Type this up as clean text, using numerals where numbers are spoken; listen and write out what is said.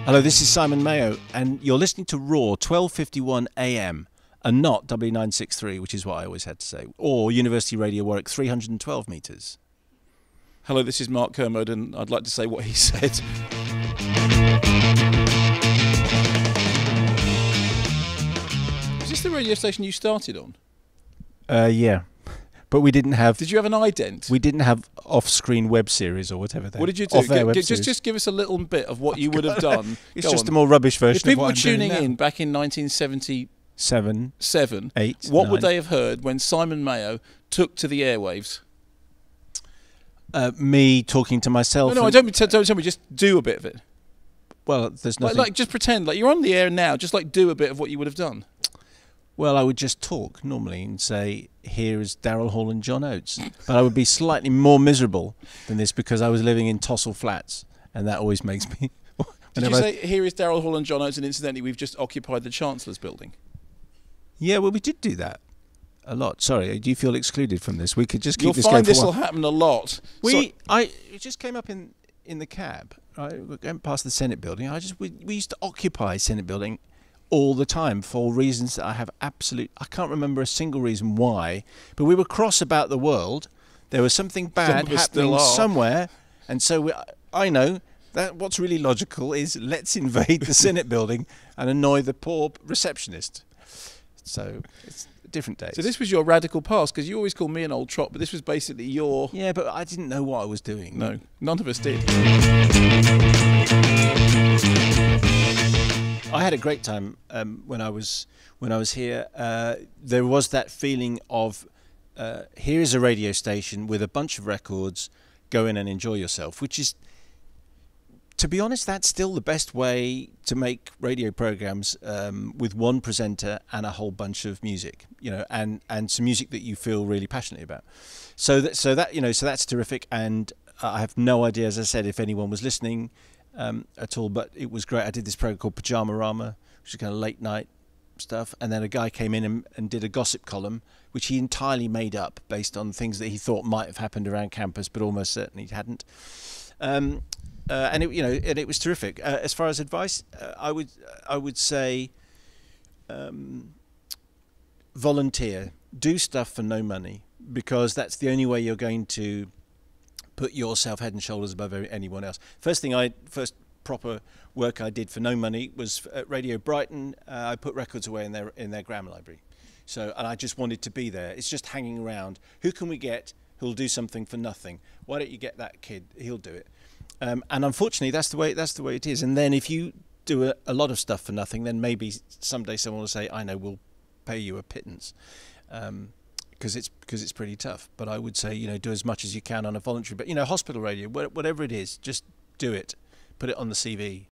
Hello, this is Simon Mayo, and you're listening to RaW 12:51 AM, and not W963, which is what I always had to say, or University Radio Warwick 312 metres. Hello, this is Mark Kermode, and I'd like to say what he said. Is this the radio station you started on? Yeah. But we didn't have... Did you have an ident? We didn't have off-screen web series or whatever. What did you do? Just give us a little bit of what you would have done. It's just a more rubbish version of what I'm doing now. If people were tuning in back in 1977, 8, what 9. would they have heard when Simon Mayo took to the airwaves? Me talking to myself. No, don't tell me. Just do a bit of it. Well, there's nothing... Like just pretend. Like you're on the air now. Just like do a bit of what you would have done. Well, I would just talk normally and say, here is Darrell Hall and John Oates. But I would be slightly more miserable than this because I was living in Tossell Flats, and that always makes me... Did you say, here is Darrell Hall and John Oates, and incidentally, we've just occupied the Chancellor's building? Yeah, well, we did do that a lot. Sorry, do you feel excluded from this? We could just keep this going. You'll find this will happen a lot. It just came up in the cab. Right? We're going past the Senate building. We used to occupy Senate building all the time for reasons that I can't remember a single reason why, but we were cross about the world. There was something bad happening somewhere, and so I know that what's really logical is let's invade the Senate building and annoy the poor receptionist. So it's different days. So this was your radical past, because you always call me an old trot, but this was basically your... Yeah, but I didn't know what I was doing. No, none of us did. I had a great time when I was here. There was that feeling of here is a radio station with a bunch of records. Go in and enjoy yourself, which is, to be honest, that's still the best way to make radio programs, with one presenter and a whole bunch of music, and some music that you feel really passionately about. So that's terrific. And I have no idea, as I said, if anyone was listening at all, but it was great. I did this program called Pajama Rama, which is kind of late night stuff, and then a guy came in and did a gossip column, which he entirely made up based on things that he thought might have happened around campus, but almost certainly hadn't. And it was terrific. As far as advice, I would say volunteer, do stuff for no money, because that's the only way you're going to put yourself head and shoulders above anyone else. First proper work I did for no money was at Radio Brighton. I put records away in their grammar library. And I just wanted to be there. It's just hanging around. Who can we get who'll do something for nothing? Why don't you get that kid? He'll do it. And unfortunately, that's the way it is. And then if you do a lot of stuff for nothing, then maybe someday someone will say, I know, we'll pay you a pittance. Because it's pretty tough. But I would say, do as much as you can on a voluntary. But hospital radio, whatever it is, just do it. Put it on the CV.